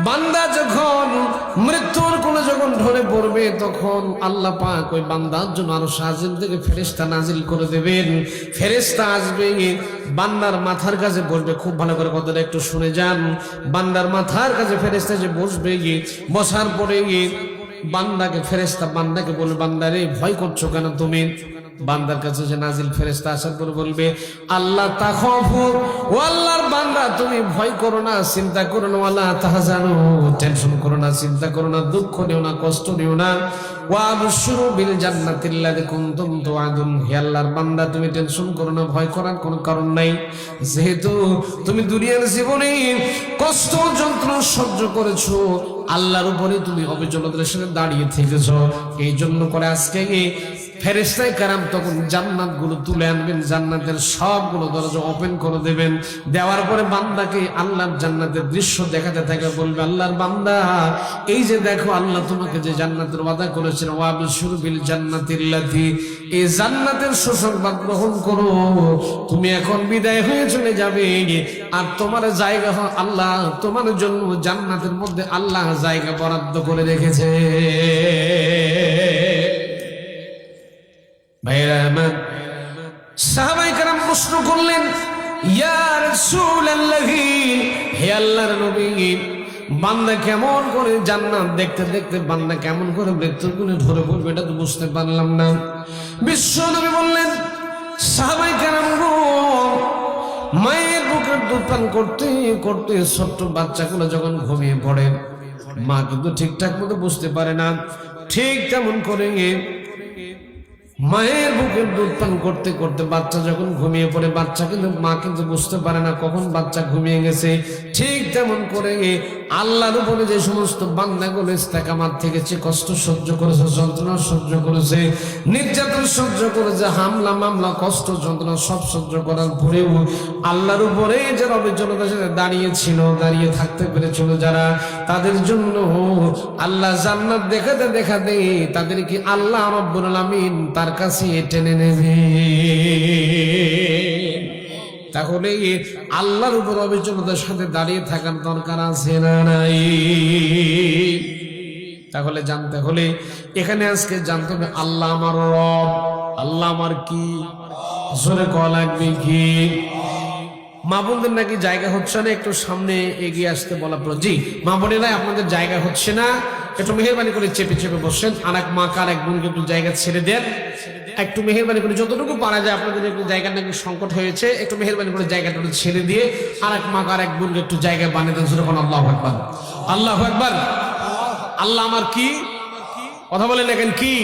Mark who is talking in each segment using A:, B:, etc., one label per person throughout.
A: বান্দা যখন মৃত্যুর কোন যখন ঢলে পড়বে তখন আল্লাহ পাক ওই বান্দার জন্য আরো আজিম থেকে ফেরেশতা নাজিল করে দেবেন। ফেরেশতা আসবে, বান্দার মাথার কাছে বসবে। খুব ভালো করে কথাটা একটু শুনে যান। বান্দার মাথার কাছে ফেরেশতা যে বসবে, বসার পরে বান্দাকে ফেরেশতা বান্দাকে বলবে, বান্দারে ভয় করছো কেন তুমি? বান্দার কাছে যে নাজিল ফেরেশতা আসার পরে বলবে, আল্লাহ তাখাফু, ও আল্লাহর বান্দা তুমি ভয় করো না, চিন্তা করো না, ওয়ালা তাহজানু, টেনশন করো না, চিন্তা করো না, দুঃখ নিও না, কষ্ট নিও না, ওয়া আবশিরু বিল জান্নাতিল্লাযী কুনতুম তুআদুন। হে আল্লাহর বান্দা তুমি টেনশন করো না, ভয় করার কোনো কারণ নাই। যেহেতু তুমি দুনিয়ার জীবনে কষ্ট যন্ত্রণা সহ্য করেছো, আল্লাহর উপরে তুমি অবিচলতার সাথে দাঁড়িয়ে থেকেছো, এই জন্য করে আজকে ফেরেশতায়ে কেরাম তখন জান্নাত গুলো তুলে আনবেন, জান্নাতের সবগুলো দরজা ওপেন করে দেবেন। দেওয়ার পরে বান্দাকে আল্লাহর জান্নাতের দৃশ্য দেখাতে থাকে, বলবে, আল্লাহর বান্দা এই যে দেখো আল্লাহ তোমাকে যে জান্নাতের ওয়াদা করেছেন, ওয়াবশিরু বিল জান্নাতিল্লাতী, এই জান্নাতের সুসংবাদ গ্রহণ করো। তুমি এখন বিদায় হয়ে চলে যাবে, আর তোমার জায়গা আল্লাহ তোমার জন্য জান্নাতের মধ্যে আল্লাহ জায়গা বরাদ্দ করে রেখেছে। ভাইরা আমার, সাহাবায়ে কেরাম প্রশ্ন করলেন, ইয়া রাসূলুল্লাহি, হে আল্লাহর নবী, বান্দা কেমন করে জান্নাত দেখতে দেখতে বান্দা কেমন করে মৃত্যুর কোলে ধরে পড়বে এটা তো বুঝতে পারলাম না। বিশ্ব নবী বললেন, সাহাবায়ে কেরাম গো, মায়ের বুকের দুধ পান করতে করতে ছোট্ট বাচ্চাগুলো যখন ঘুমিয়ে পড়ে, মা কিন্তু ঠিকঠাক মতো বুঝতে পারে না। ঠিক তেমন করে মায়ের বুকের দুধ পান করতে করতে বাচ্চা যখন ঘুমিয়ে পড়ে, বাচ্চা কিন্তু মা কিন্তু বুঝতে পারে না কখন বাচ্চা ঘুমিয়ে গেছে। ঠিক তেমন করে আল্লাহর উপরে যে সমস্ত বান্দাগুলো ইস্তেকামাত থেকেছে, কষ্ট সহ্য করেছে, যন্ত্রণা সহ্য করেছে, নির্যাতন সহ্য করেছে, হামলা মামলা কষ্ট যন্ত্রণা সব সহ্য করার পরেও আল্লাহর উপরে যারা অবিচলতার সাথে দাঁড়িয়েছিল, দাঁড়িয়ে থাকতে পেরেছিল যারা, তাদের জন্য আল্লাহ জান্নাত দেখাতে দেখাতে তাদেরকে আল্লাহ রাব্বুল আলামিন তার কাছে টেনে নেবে। তাহলে আল্লাহর উপর অবিচলতার সাথে দাঁড়িয়ে থাকার দরকার আছে না নাই? তাহলে জানতে হলে এখানে আজকে জানতে হবে আল্লাহ আমার রব। আল্লাহ আমার কি? জোরে কওয়া লাগবে কি? মা বোনদের নাকি জায়গা হচ্ছে না, একটু সামনে এগিয়ে আসতে বলা প্রয়োজন। জি মা বোনেরা, আপনাদের জায়গা হচ্ছে না, একটু মেহেরবানি করে চেপে চেপে বসেন। আর এক মা কার এক বোনকে একটু জায়গা ছেড়ে দেন, একটু মেহেরবানি করে, যতটুকু পারা যায়। আপনাদের একটু জায়গার নাকি সংকট হয়েছে, একটু মেহেরবানি করে জায়গাটা ছেড়ে দিয়ে আর এক মা কার এক বোনকে একটু জায়গা বানিয়ে দেন। যখন আল্লাহু আকবার, আল্লাহু আকবার। আল্লাহ আমার কি? কথা বলেন এখন কি?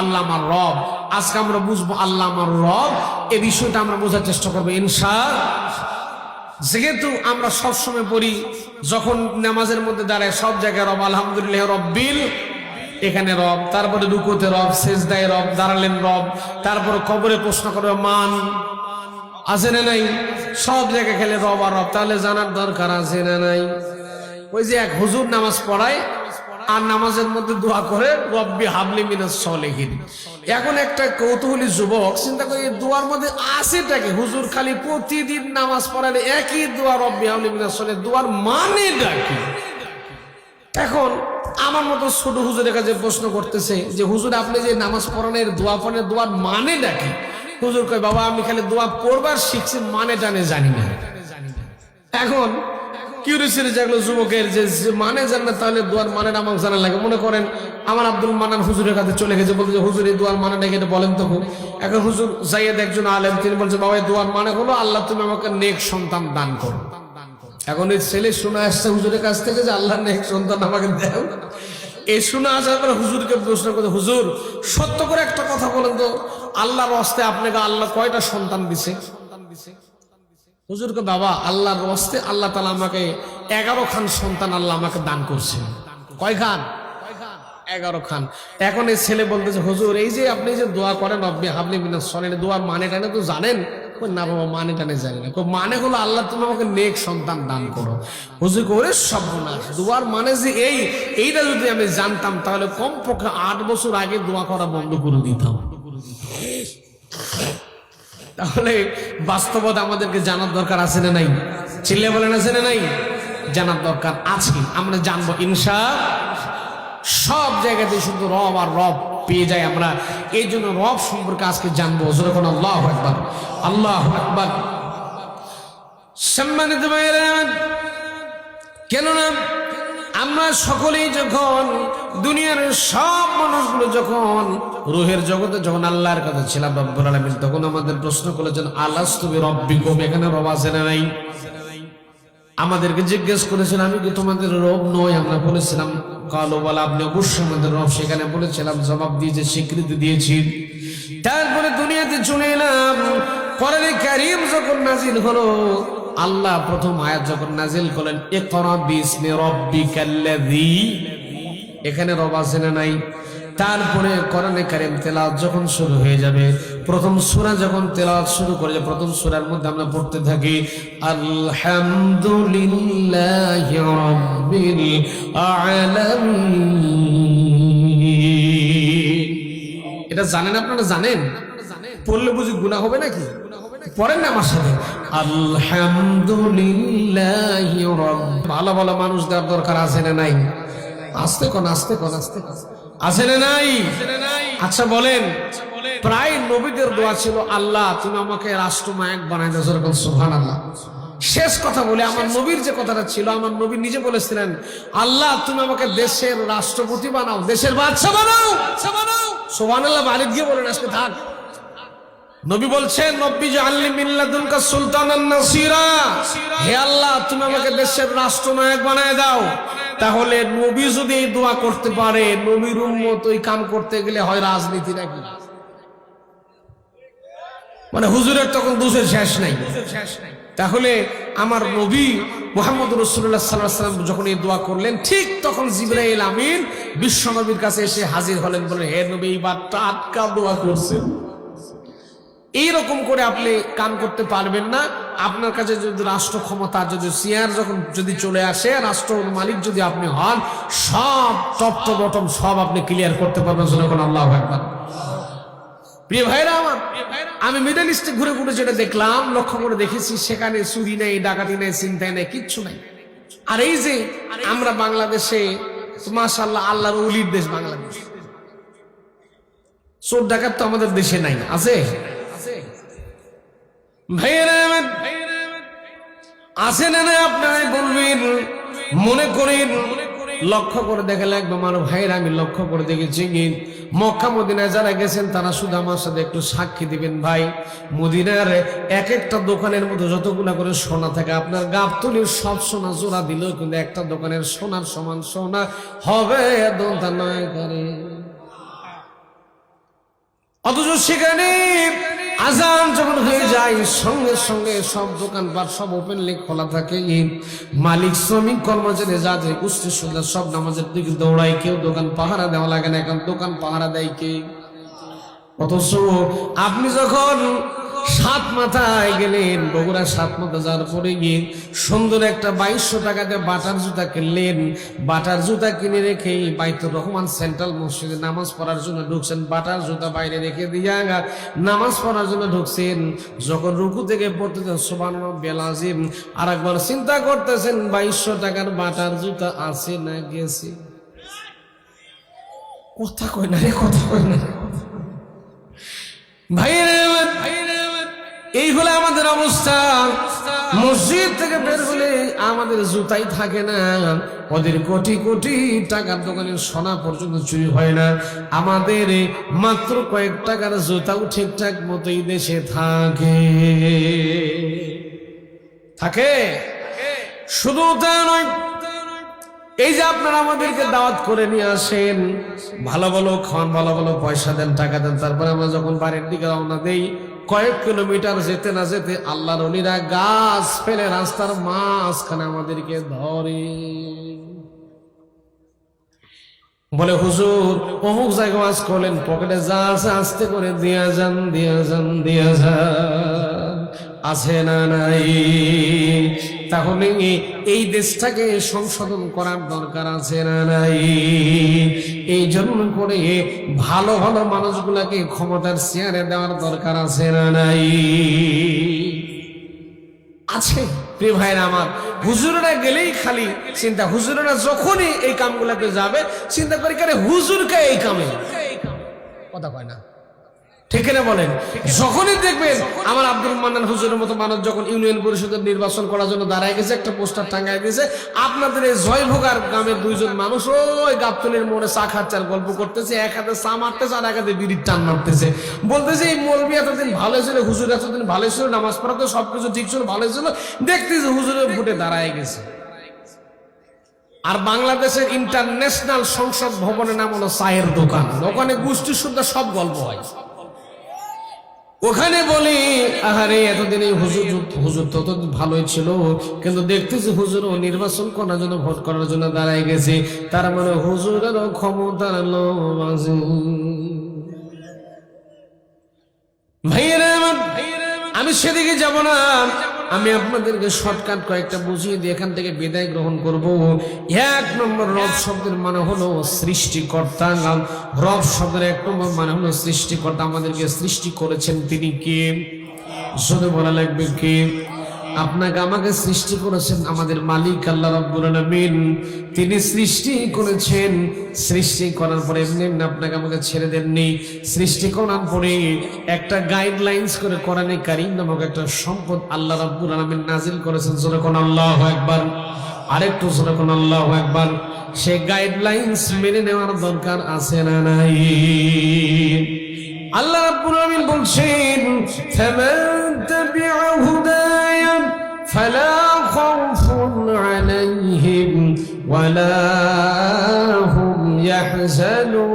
A: আল্লাহ আমার রব। আজকে আমরা বুঝবো আল্লাহ আমার রব, এই বিষয়টা আমরা বোঝার চেষ্টা করবো ইনশাআল্লাহ। যেহেতু আমরা সবসময় পড়ি, যখন নামাজের মধ্যে দাঁড়ায় সব জায়গায় রব, আলহামদুলিল্লাহ রব্বিল, এখানে রব, তারপরে রুকুতে রব, সেজদায় রব, দাঁড়ালেন রব, তারপরে কবরে প্রশ্ন করবে মান, আছে না নাই? সব জায়গায় খেলে রব আর রব। তাহলে জানার দরকার আছে না নাই? ওই যে এক হুজুর নামাজ পড়ায় আর নামাজের মধ্যে দোয়া করে, রব্বি হাবলি মিনাস সলিহিন। এখন একটা কৌতূহলী যুবক চিন্তা করে, দোয়ার মধ্যে আছেটাকে? হুজুর খালি প্রতিদিন নামাজ পড়ালে একই দোয়া, রব্বি হাবলি মিনাস সলিহিন, দোয়ার মানেটা কি? এখন আমার মতো ছোট হুজুরের কাছে প্রশ্ন করতেছে যে, হুজুর আপনি যে নামাজ পড়ানোর দোয়া পড়েন, দোয়ার মানেটা কি? হুজুর কয়, বাবা আমি খালি দোয়া পড়বার শিখছি, মানেটা জানি না। এখন কিউরিয়াসিটি জাগলো যুবকের যে মানে জান না, তাহলে দোয়ার মানেটা আমার জানা লাগে। মনে করেন আমার আব্দুল মান্নান হুজুরের কাছে চলে গেছে, বলতে যে হুজুর এই দোয়ার মানেটা কি বলেন তো। এখন হুজুর জাইয়েদ একজন আলেম, তিনি বলছে, বাবা এই দোয়ার মানে হলো আল্লাহ তুমি আমাকে নেক সন্তান দান করো। এখন এই ছেলে শুনে আসছে হুজুরের কাছ থেকে যে আল্লাহ নেক সন্তান আমাকে দাও। এই শুনে আসার পরে হুজুরকে প্রশ্ন করে, হুজুর সত্য করে একটা কথা বলেন তো, আল্লাহর হস্তে আপনাকে আল্লাহ কয়টা সন্তান দিছে? হুজুরকে, বাবা আল্লাহর হস্তে আল্লাহ তাআলা আমাকে 11 খান সন্তান আল্লাহ আমাকে দান করছে। কয় খান? 11 খান। এখন এই ছেলে বলতেছে, হুজুর এই যে আপনি যে দোয়া করেন রব্বি হাবলি মিনাস সলিহিন, দোয়ার মানেটা তো জানেন? না বাবা মানেটা জানি না। মানে হলো আল্লাহ তুমি আমাকে নেক সন্তান দান করো। হুজুর করে সর্বনাশ, দোয়ার মানে যে এইটা যদি আমি জানতাম তাহলে কমপক্ষে 8 বছর আগে দোয়া করা বন্ধ করে দিতাম। তাহলে বাস্তবতা আমাদেরকে জানার দরকার আছে না নাই? চিল্লে বলেন আছে না নাই? জানার দরকার আছে, আমরা জানবো ইনশাআল্লাহ। সব জায়গাতে শুধু রব আর রব পেয়ে যায় আমরা, এই জন্য রব সম্পর্কে আজকে জানবো। যখন আল্লাহু আকবার, আল্লাহু আকবার। সম্মানিত ভাইরা, কেননা আমরা সকলেই যখন দুনিয়ার সব মানুষগুলো যখন রূহের জগতে যখন আল্লাহর কথা ছিলাম রব্বুল আলামিন, তখন আমাদের প্রশ্ন করেছেন আলাস্তু বিরাব্বিকুম, এখানে রব আছে না নাই? আমাদেরকে জিজ্ঞেস করেছেন আমি কি তোমাদের রব নই? আমরা বলেছিলাম কালো বলা আপনি অবশ্যই আমাদের রব। সেখানে বলেছিলাম, জবাব দিয়েছে, স্বীকৃতি দিয়েছি। তারপরে দুনিয়াতে চলে এলাম। কোরআনে কারীম যখন নাজিল হলো, আল্লাহ প্রথম আয়াত যখন নাজিল করলেন ইকরা বিসমি রাব্বিকাল্লাযী, এখানে রব আছে না নাই? তারপরে কোরআনে কারীম তেলাওয়াত যখন শুরু হয়ে যাবে, প্রথম সূরা যখন তেলাওয়াত শুরু করে, প্রথম সূরার মধ্যে আমরা পড়তে থাকি আলহামদুলিল্লাহি রাব্বিল আলামিন। এটা জানেন আপনারা? জানেন? পড়লে বুঝি গুনাহ হবে নাকি? পড়েন না আমার সাথে আলহামদুলিল্লাহি রাব্বিল। ভালো ভালো মানুষ দেওয়ার দরকার আছে না নাই? আস্তে কোন, আস্তে কোন, আস্তে কোন, আছে না নাই? আচ্ছা বলেন, প্রায় নবীদের দোয়া ছিল আল্লাহ তুমি আমাকে রাষ্ট্রনায়ক বানাই দাও, যেরকম সুবহানাল্লাহ। শেষ কথা বলে আমার নবীর যে কথাটা ছিল, আমার নবী নিজে বলেছিলেন আল্লাহ তুমি আমাকে দেশের রাষ্ট্রপতি বানাও, দেশের বাদশা বানাও। সুবহানাল্লাহ, বাড়িতে গিয়ে বলেন আজকে থাক। নবী বলছেন নব্বী জাআলনি মিন লাদুনকা সুলতানান নাসিরা, হে আল্লাহ তুমি আমাকে দেশের রাষ্ট্রনায়ক বানায় দাও। তাহলে নবী যদি এই দোয়া করতে পারে, নবীর উম্মত ওই কাম করতে গেলে হয় রাজনীতি নাকি? মানে হুজুরের তখন দোষের শেষ নাই। তাহলে আমার নবী মুহাম্মদ রাসূলুল্লাহ সাল্লাল্লাহু আলাইহি ওয়াসাল্লাম যখন এই দোয়া করলেন, ঠিক তখন জিবরাইল আমিন বিশ্ব নবীর কাছে এসে হাজির হলেন, বলেন হে নবী এইবার টাটকা দোয়া করছেন। এইরকম করে আপনি কাম করতে পারবেন না। আপনার কাছে যদি রাষ্ট্র ক্ষমতা, যদি চেয়ার যখন যদি চলে আসে, রাষ্ট্র মালিক যদি আপনি হন, সব টপ টু বটম সব আপনি ক্লিয়ার করতে পারবেন। যখন আল্লাহু আকবার। প্রিয় ভাইরা আমার, আমি মিডল ইস্টে ঘুরে ঘুরে যেটা দেখলাম, লক্ষ্য করে দেখেছি, সেখানে চুরি নাই, ডাকাতি নাই, চিন্তাই নাই, কিচ্ছু নাই। আর এই যে আমরা বাংলাদেশে, মাশাআল্লাহ আল্লাহর ওলির দেশ বাংলাদেশ, চোর ডাকাত তো আমাদের দেশে নাই, আছে? ভাইয়েরা আছে না না? আপনারাই বলবেন। মনে করেন, লক্ষ্য করে দেখে লাগবে আমার ভাইয়েরা, আমি লক্ষ্য করে দেখেছি মক্কা মদিনায় যারা গেছেন তারা শুধু আমার সাথে একটু সাক্ষী দিবেন। ভাই, মদিনার এক একটা দোকানের মধ্যে যতগুলা করে সোনা থাকে, আপনার গাবতলির সব সোনা জোড়া দিলেও কিন্তু একটা দোকানের সোনার সমান সোনা হবে দন্তা নয় করে। অথচ সেখানে আজান যখন হয়ে যায়, সঙ্গে সঙ্গে সব দোকানপাট সব ওপেনলি খোলা থাকে। মালিক, শ্রমিক, কর্মচারী যা যে গোষ্ঠী সুন্দর সব নামাজের দিকে দৌড়ায়, কেউ দোকান পাহারা দেওয়া লাগে না। এখন দোকান পাহারা দেয় কে? অথচ আপনি যখন সাত মাথায় গেলেন, বগুড়া সাত মাথা যাওয়ার পরে গিয়ে সুন্দর একটা 2200 টাকাতে বাটার জুতা কিনলেন। বাটার জুতা কিনে রেখে বাইতুর রহমান সেন্ট্রাল মসজিদে নামাজ পড়ার জন্য ঢুকছেন। বাটার জুতা বাইরে রেখে দিয়া নামাজ পড়ার জন্য ঢুকছেন। যখন রুকু থেকে পড়তেছেন সুবহানাল্লাহ আযীম, আর একবার চিন্তা করতেছেন 2200 টাকার বাটার জুতা আছে না গেছে? কথা কই না রে, কথা কই না ভাইরে। এই হলো আমাদের অবস্থা। মসজিদ থেকে বের হলে আমাদের জুতাই থাকে না। ওদের কোটি কোটি টাকার দোকানের সোনা পর্যন্ত চুরি হয় না। আমাদের মাত্র কয়েক টাকার জুতাও ঠিকঠাক মতোই দেশে থাকে। শুধু তা নয়, এই যে আপনারা আমাদেরকে দাওয়াত করে নিয়ে আসেন, ভালো ভালো খান, ভালো ভালো পয়সা দেন, টাকা দেন, তারপরে আমরা যখন বাড়ির দিকে রওনা দেই, কয়েক কিলোমিটার যেতে না যেতে আল্লাহর ওলিরা গাছ ফেলে রাস্তার মাঝখানে আমাদেরকে ধরে, বলে হুজুর অমুক জায়গায় ওয়াজ করলেন, পকেটে যা আছে আস্তে করে দিয়া যান, দিয়া যান, দিয়া যান। আছে না নাই? তাহলে এই দেশটাকে সংশোধন করার দরকার আছে না নাই? এই জন্য করে ভালো ভালো মানুষগুলাকে ক্ষমতার চেয়ারে দেওয়ার দরকার আছে না নাই? আছে। প্রিয় ভাইরা আমার, হুজুরেরা গেলেই খালি চিন্তা, হুজুরেরা যখনই এই কামগুলোতে যাবে চিন্তা করি কেন হুজুরকে এই কামে, কথা কয় না, ঠিক না বলেন? যখনই দেখবেন আমার আব্দুল মান্নান হুজুরের মতো মানুষ যখন ইউনিয়ন পরিষদের নির্বাচন করার জন্য দাঁড়ায় গেছে, একটা পোস্টার টাঙ্গায় দিয়েছে, আপনাদের এই জয়ভোগার গ্রামের দুইজন মানুষ ওই গাবতলির মোড়ে চা খাচ্চার গল্প করতেছে, এক হাতে চা মারতেছে আর এক হাতে বিড়ির টান মারতেছে, বলতেছে এই মৌলবি এতদিন ভালো ছিল, হুজুর এতদিন ভালো ছিল, নামাজ পড়াতে সবকিছু ঠিক ছিল, ভালো ছিল, দেখতেছে হুজুরের ভোটে দাঁড়ায় গেছে। আর বাংলাদেশের ইন্টারন্যাশনাল সংসদ ভবনের নাম হলো চায়ের দোকান, ওখানে গোষ্ঠী শুদ্ধ সব গল্প হয়। ওখানে বলি আহারে এতদিন এই হুজুর তত ভালোই ছিল, কিন্তু দেখতেছি হুজুরও নির্বাচন করার জন্য, ভোট করার জন্য দাঁড়ায় গেছে, তার মানে হুজুরেরও ক্ষমতার লোভ আছে। ভাইয়েরা আমার, আমি সেদিকে যাব না, আমি আপনাদেরকে শর্টকাট কয়েকটা বুঝিয়ে দিয়ে এখান থেকে বিদায় গ্রহণ করব। এক নম্বর, রব শব্দের মানে হলো সৃষ্টিকর্তা। রব শব্দের এক নম্বর মানে হলো সৃষ্টিকর্তা। আমাদেরকে সৃষ্টি করেছেন তিনি কে? শুধু বলা লাগবে কে? আপনাকে আমাকে সৃষ্টি করেছেন আমাদের মালিক আল্লাহ রাব্বুল আলামিন। তিনি সৃষ্টি করেছেন, সৃষ্টি করার পরে এমনি এমনি আপনাকে আমাকে ছেড়ে দেননি। সৃষ্টি করার পরে একটা গাইডলাইন্স করে কোরআনে কারীম নামক একটা সম্পদ আল্লাহ রাব্বুল আলামিন নাজিল করেছেন। জোরে কোন আল্লাহু আকবার, আরেকটু জোরে কোন আল্লাহু আকবার। সেই গাইডলাইন্স মেনে নেওয়ার দরকার আছে না নাই? আল্লাহ রাব্বুল আলামিন বলছেন, ফামান তাবিআ হুদায়া ফালা খাউফুন আলাইহিম ওয়ালা হুম ইয়াহজানুন।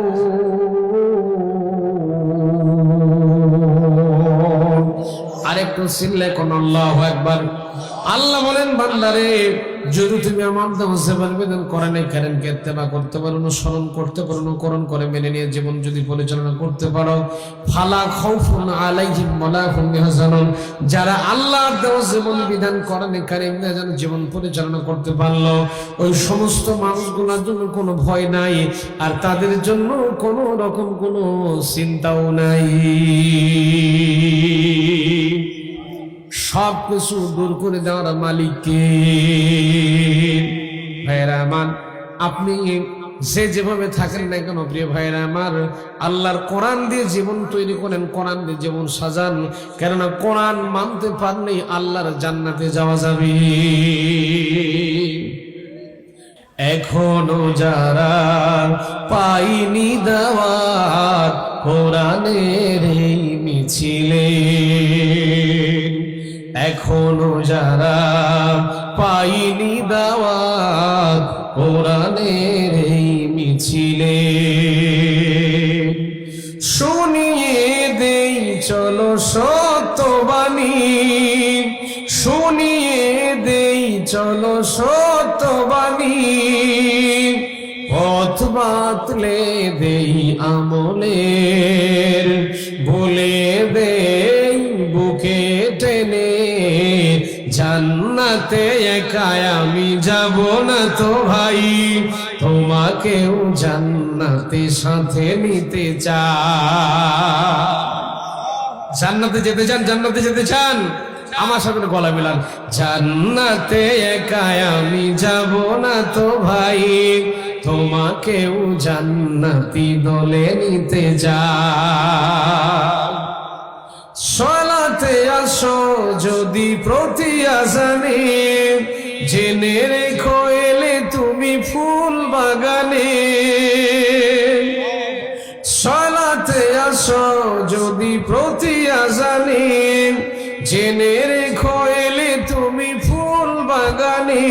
A: আরেকটু চিল্লায় কোন আল্লাহু আকবার। আল্লাহ বলেন, বান্দারে যদি তুমি আমার দেওয়া কোরআনে কারীমকে ইত্তেবা করতে পারো, অনুসরণ করতে পারো, অনুকরণ করে মেনে নিয়ে জীবন যদি পরিচালনা করতে পারো, ফালা খাউফুন আলাইহিম ওয়ালা হুম ইয়াহজানুন। যারা আল্লাহর দেওয়া জীবন বিধান কোরআনে কারীম যেন জীবন পরিচালনা করতে পারলো, ওই সমস্ত মানুষগুলোর জন্য কোনো ভয় নাই, আর তাদের জন্য কোনো রকম কোনো চিন্তাও নাই। সব কিছু দূর করে দেওয়ার মালিককে। ভাইরা আমার, আপনি যে যেভাবে থাকেন না কেন প্রিয় ভাইরা আমার, আল্লাহর কোরআন দিয়ে জীবন তৈরি করেন, কোরআন দিয়ে জীবন সাজান। কেননা কোরআন মানতে পারলেই আল্লাহর জান্নাতে যাওয়া যাবে। এখনো যারা পাইনি দাওয়াত কোরআনের এই মিছিলে, এখনো যারা পাইনি দাওয়াত কোরআনের এই মিছিলে, শুনিয়ে দেই চলো সত্যবাণী, শুনিয়ে দেই চলো সত্যবাণী, পথ বাতলে দেই আমলের, বলে দেই বুকে টেনে জান্নাতে একা আমি যাব না তো ভাই, তোমাকেও জান্নাতে সাথে নিতে চাই। জান্নাতে যেতে চান? জান্নাতে যেতে চান? আমার সাথে গলা মিলান, জান্নাতে একা আমি যাব না তো ভাই, তোমাকেও জান্নাতি দলে নিতে যাই। সালাতে আসো যদি প্রতি আজানে, জেনে রেখো এলে তুমি ফুল বাগানে। সালাতে আসো যদি প্রতি আজানে, জেনে রেখো এলে তুমি ফুল বাগানে।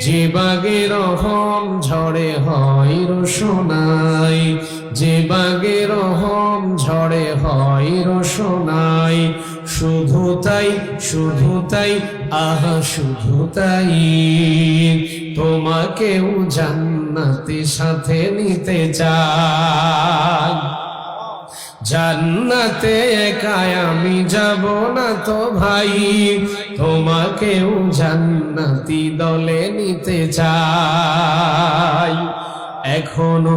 A: যে বাগে রহম ঝড়ে হয় রোশনাই, যে বাগে রহম ঝড়ে হয় রোশনাই, শুধু তাই শুধু তাই আহা শুধু তাই, তোমাকেও জান্নাতে সাথে নিতে চাই। জান্নাতে একা আমি যাব না তো ভাই, তোমাকেও জান্নাতি দলে নিতে চাই। এখনো